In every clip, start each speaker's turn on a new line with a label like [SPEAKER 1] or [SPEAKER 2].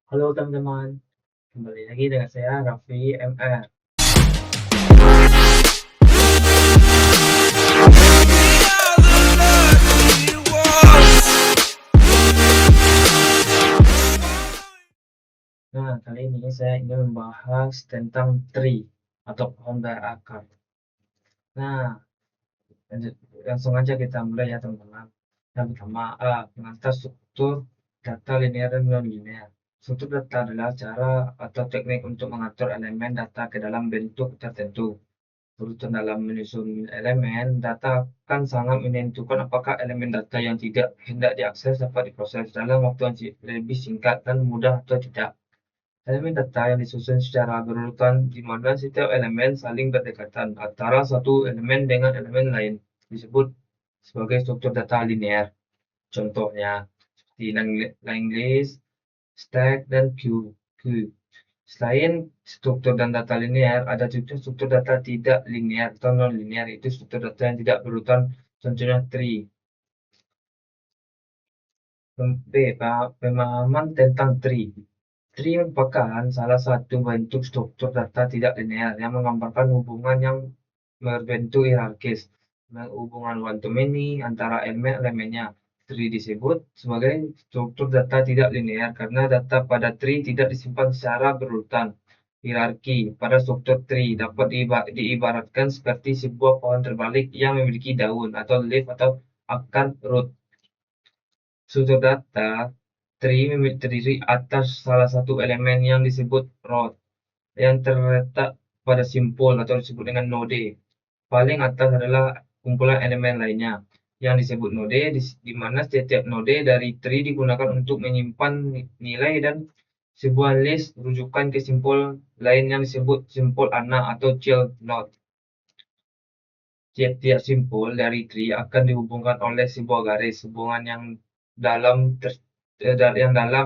[SPEAKER 1] Halo teman-teman, kembali lagi dengan saya Raffi MR. Nah, kali ini saya ingin membahas tentang tree atau pohon berakar. Nah, langsung aja kita mulai ya teman-teman. Yang pertama, pengantar struktur data linear dan non-linear. Struktur data adalah cara atau teknik untuk mengatur elemen data ke dalam bentuk tertentu. Urutan dalam menyusun elemen data kan sangat menentukan apakah elemen data yang tidak hendak diakses dapat diproses dalam waktu yang lebih singkat dan mudah atau tidak. Elemen data yang disusun secara berurutan di mana setiap elemen saling berdekatan antara satu elemen dengan elemen lain disebut sebagai struktur data linear. Contohnya seperti linked list, stack, dan queue. Selain struktur dan data linear, ada juga struktur data tidak linear atau non-linear, itu struktur data yang tidak berurutan, contohnya tree. Pemahaman tentang tree. Tree merupakan salah satu bentuk struktur data tidak linear yang menggambarkan hubungan yang berbentuk hierarkis, hubungan one to many antara elemen-elemennya. Tree disebut sebagai struktur data tidak linear karena data pada tree tidak disimpan secara berurutan. Hierarki pada struktur tree dapat diibaratkan seperti sebuah pohon terbalik yang memiliki daun atau leaf atau akar root. Struktur data tree terdiri atas salah satu elemen yang disebut root yang terletak pada simpul atau disebut dengan node. Paling atas adalah kumpulan elemen lainnya yang disebut node, di mana setiap node dari tree digunakan untuk menyimpan nilai dan sebuah list rujukan ke simpul lain yang disebut simpul anak atau child node. Tiap-tiap simpul dari tree akan dihubungkan oleh sebuah garis hubungan yang dalam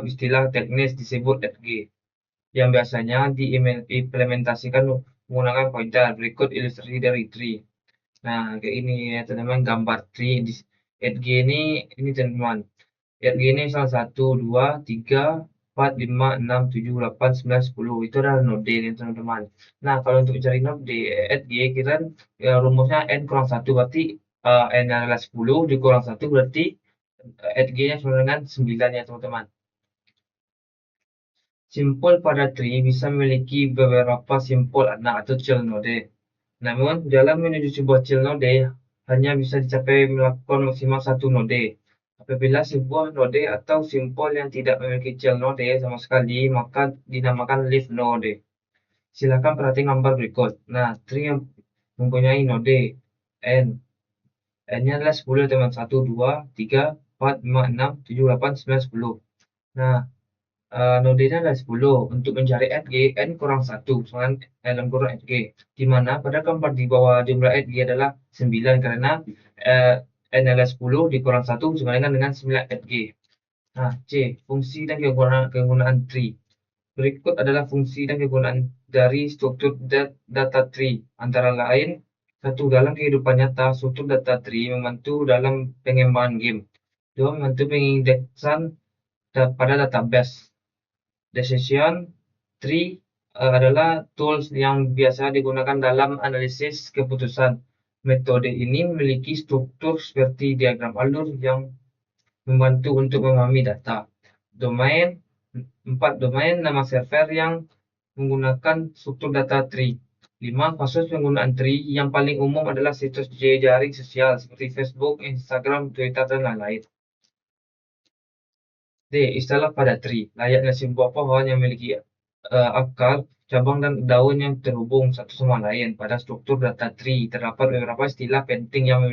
[SPEAKER 1] istilah teknis disebut edge, yang biasanya diimplementasikan menggunakan pointer. Berikut ilustrasi dari tree. Nah, kayak ini ya teman-teman, gambar tree di edge ini teman-teman. Edge ini salah 1, 2, 3, 4, 5, 6, 7, 8, 9, 10. Itu adalah node nih teman-teman. Nah, kalau untuk mencari node edge, kita rumusnya n kurang 1, berarti n adalah 10 dikurang 1, berarti edge-nya sama dengan 9 ya teman-teman. Simpul pada tree bisa memiliki beberapa simpul anak atau child node. Namun, jalan menuju sebuah child node hanya bisa dicapai melakukan maksimal satu node. Apabila sebuah node atau simpul yang tidak memiliki child node sama sekali, maka dinamakan leaf node. Silakan perhatikan gambar berikut. Nah, tree yang mempunyai node n. N-nya adalah 10 teman. 1, 2, 3, 4, 5, 6, 7, 8, 9, 10. Nah, nodenya adalah 10. Untuk mencari edge, n kurang 1 dengan dalam kurung edge, di mana pada gambar di bawah jumlah edge adalah 9 karena n adalah 10 dikurang 1 sama dengan 9 edge. Nah, C. Fungsi dan kegunaan tree. Berikut adalah fungsi dan kegunaan dari struktur data tree. Antara lain, satu, dalam kehidupan nyata, struktur data tree membantu dalam pengembangan game. Dua, membantu pengindeksan pada database. Decision tree adalah tools yang biasa digunakan dalam analisis keputusan. Metode ini memiliki struktur seperti diagram alur yang membantu untuk memahami data. Domain 4. Domain nama server yang menggunakan struktur data tree. 5. Kasus penggunaan tree yang paling umum adalah situs jejaring sosial seperti Facebook, Instagram, Twitter, dan lain-lain. D. Istilah pada tree. Layaknya sebuah pohon yang memiliki akar, cabang, dan daun yang terhubung satu sama lain. Pada struktur data tree terdapat beberapa istilah penting yang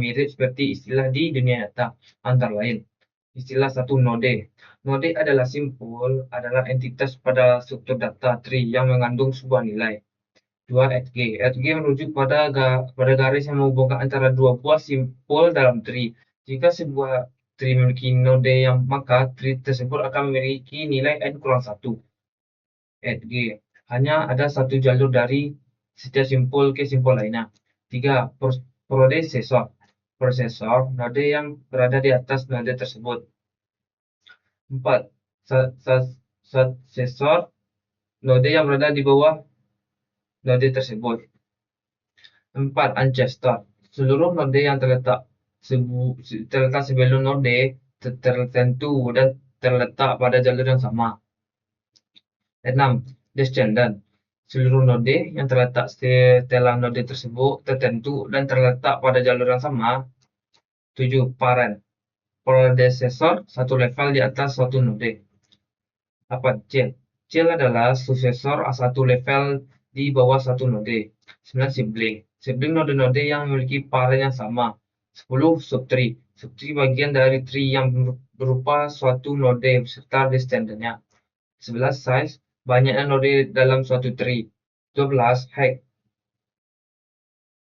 [SPEAKER 1] mirip seperti istilah di dunia nyata, antara lain. Istilah satu, node. Node adalah adalah entitas pada struktur data tree yang mengandung sebuah nilai. 2. Edge. Edge merujuk pada garis yang menghubungkan antara dua buah simpul dalam tree. Jika sebuah tree memiliki node maka tree tersebut akan memiliki nilai n kurang 1. Edge. Hanya ada satu jalur dari setiap simpul ke simpul lainnya. 3. Prosesor. Node yang berada di atas node tersebut. 4. suksesor node yang berada di bawah node tersebut. 4. Ancestor. Seluruh node yang terletak sebelum node tertentu dan terletak pada jalur yang sama. 6. Descendant. Seluruh node yang terletak setelah node tersebut tertentu dan terletak pada jalur yang sama. 7. Parent. Predecessor satu level di atas suatu node. 8. Child. Child adalah suksesor satu level di bawah satu node. 9. Sibling. Sibling node-node yang memiliki parent yang sama. 10. Subtree. Subtree bagian dari tree yang berupa suatu node beserta descendant-nya. 11. Size. Banyaknya node dalam suatu tree. 12. Height.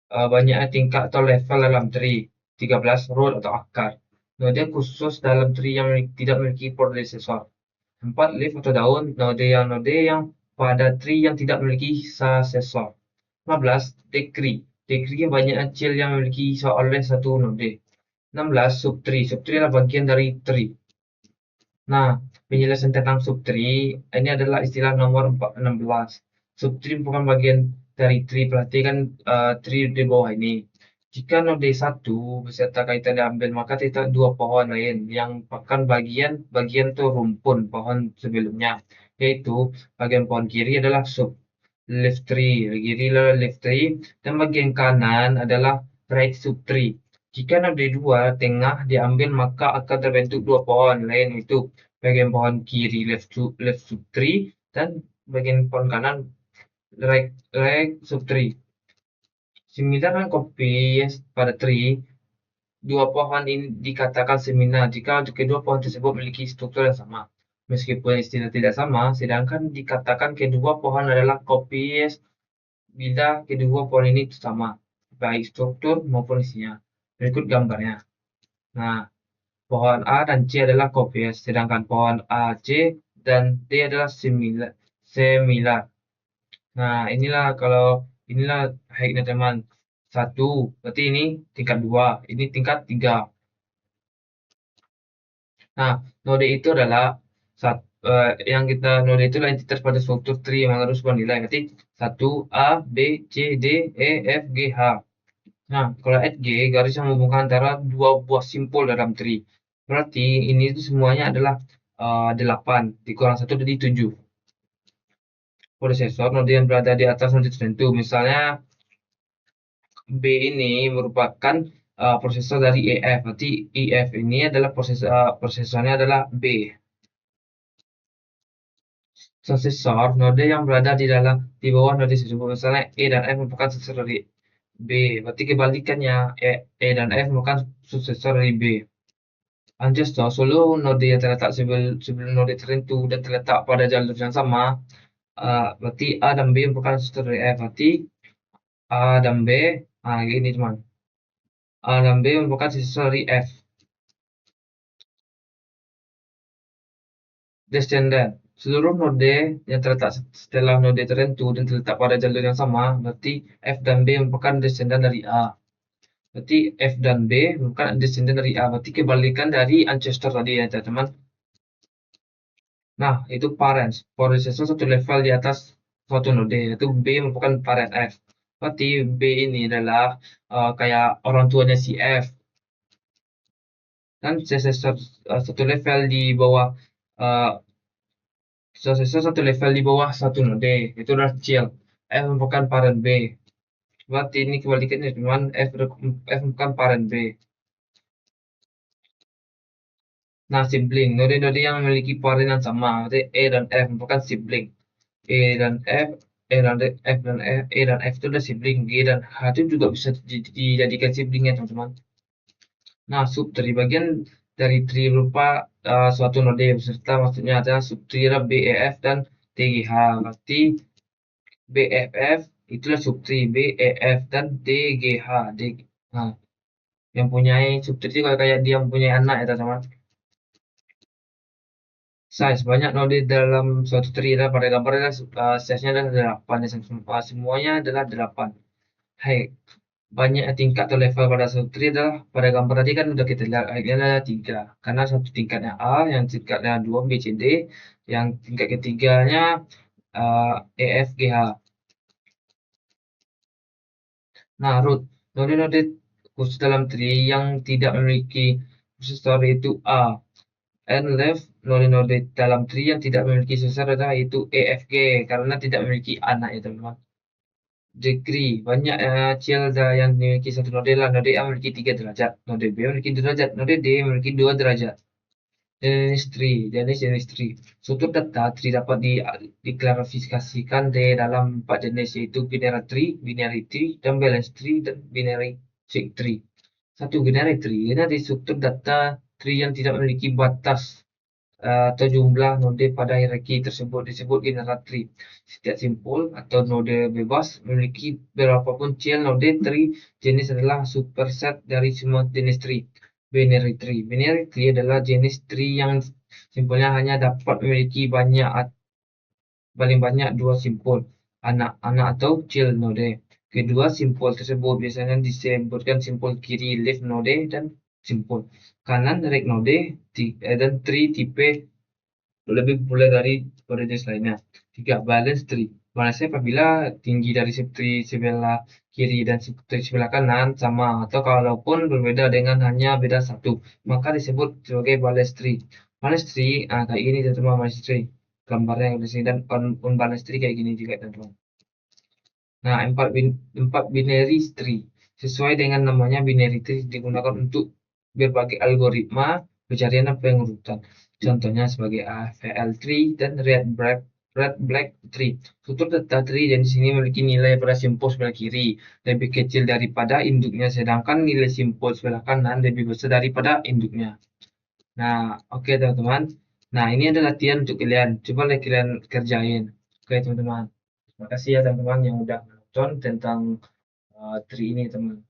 [SPEAKER 1] Banyaknya tingkat atau level dalam tree. 13. Root atau akar. Node khusus dalam tree yang tidak memiliki predecessor. 4. Leaf atau daun, node yang pada tree yang tidak memiliki successor. 15. Degree. Degree banyaknya child yang memiliki oleh satu node. 16. Subtree. Subtree adalah bagian dari tree. Nah, penjelasan tentang subtree ini adalah istilah nomor 16. Subtree merupakan bagian dari tree. Perhatikan tree di bawah ini. Jika node 1 beserta kaitan diambil, maka terdapat dua pohon lain yang merupakan bagian atau rumpun pohon sebelumnya, yaitu bagian pohon kiri adalah sub left tree, kiri adalah left tree, dan bagian kanan adalah right subtree. Jika node 2 tengah diambil, maka akan terbentuk dua pohon lain, yaitu bagian pohon kiri left subtree dan bagian pohon kanan right subtree. Similar dengan copies pada tree, dua pohon ini dikatakan seminar jika kedua pohon tersebut memiliki struktur yang sama. Meskipun istilah tidak sama, sedangkan dikatakan kedua pohon adalah copies bila kedua pohon ini sama, baik struktur maupun isinya. Berikut gambarnya. Nah, pohon A dan C adalah copies, sedangkan pohon A, C, dan D adalah similar. Nah, inilah hacknya teman. 1, berarti ini tingkat 2, ini tingkat 3. Nah, node itu adalah node itu adalah entitas pada struktur tree yang harus bernilai. Berarti 1 A, B, C, D, E, F, G, H. Nah, kalau add G, garis yang menghubungkan antara dua buah simpul dalam tree. Berarti ini itu semuanya adalah 8 dikurang 1 jadi 7. Prosesor node yang berada di atas node tertentu. Misalnya B ini merupakan prosesor dari EF. Berarti EF ini adalah prosesornya adalah B. Suksesor node yang berada di bawah node tersebut. Misalnya E dan F merupakan suksesor dari B. Berarti kebalikannya E dan F merupakan suksesor dari B. Ancestor seluruh node yang terletak sebelum node tertentu dan terletak pada jalur yang sama. Berarti A dan B merupakan suksesor dari F. Berarti A dan B, gini teman. A dan B merupakan suksesor dari F. Descendant. Seluruh node yang terletak setelah node tertentu dan terletak pada jalur yang sama, berarti F dan B merupakan descendant dari A. Berarti F dan B merupakan descendant dari A. Berarti kebalikan dari ancestor tadi ya teman-teman. Nah, itu parents. Predecessor satu level di atas suatu node, yaitu B merupakan parent F. Berarti B ini adalah kayak orang tuanya si F. Dan successor satu level di bawah successor satu level di bawah satu node, itu adalah child. F merupakan parent B. Berarti ini kebalikannya teman, F merupakan parent B. Nah, sibling, node-node yang memiliki parent yang sama, berarti E dan F merupakan sibling. E dan F, E dan F dan E dan F itu adalah sibling. G dan H itu juga bisa dijadikan sibling ya teman-teman. Nah, subtree bagian dari tree berupa suatu node beserta maksudnya adalah subtree adalah BEF dan DGH. Berarti BFF itulah subtree BEF dan DGH. Nah, yang punya subtree itu kayak dia mempunyai anak ya teman-teman. Size banyak node dalam suatu tree adalah pada gambar adalah size-nya adalah 8, semuanya adalah 8. Height banyak tingkat atau level pada satu tree adalah pada gambar tadi kan udah kita lihat ada 3, karena satu tingkatnya A, yang tingkatnya 2 B, C, D, yang tingkat ketiganya E, F, G, H. Nah, root node-node khusus dalam tree yang tidak memiliki successor itu A, and left node-node dalam tree yang tidak memiliki successor adalah itu E, F, G, karena tidak memiliki anak ya teman-teman. Degree banyak childa yang memiliki satu node lah. Node A memiliki 3 derajat, node B memiliki 2 derajat, node D memiliki 2 derajat. Jenis tree. Struktur data tree dapat diklarifikasikan dalam 4 jenis, yaitu binary tree, dan balance tree, dan binary seq tree. Satu binary tree ini adalah struktur data tree yang tidak memiliki batas atau jumlah node pada hierarki tersebut disebut binary tree. Setiap simpul atau node bebas memiliki berapapun child node tree. Jenis adalah superset dari semua jenis tree. Binary tree. Binary tree adalah jenis tree yang simpulnya hanya dapat memiliki paling banyak 2 simpul, anak-anak atau child node. Kedua simpul tersebut biasanya disebutkan simpul kiri leaf node dan simpul kanan right node, dan tree tipe lebih populer dari pada jenis lainnya. 3. Balance tree. Balance apabila tinggi dari tree sebelah kiri dan tree sebelah kanan sama, atau kalaupun berbeda dengan hanya beda satu, maka disebut sebagai balance tree. Balance tree kayak gini teman-teman, balance tree. Gambarnya yang di sini, dan unbalanced tree kayak gini juga teman-teman. Nah, 4 binary tree. Sesuai dengan namanya, binary tree digunakan untuk berbagai algoritma pencarian dan pengurutan. Contohnya sebagai AVL tree dan red black tree. Struktur data tree dan di sini memiliki nilai pada simpul sebelah kiri lebih kecil daripada induknya, sedangkan nilai simpul sebelah kanan lebih besar daripada induknya. Nah, oke teman-teman. Nah, ini adalah latihan untuk kalian. Coba kalian kerjain. Oke teman-teman. Terima kasih ya teman-teman yang udah nonton tentang tree ini teman.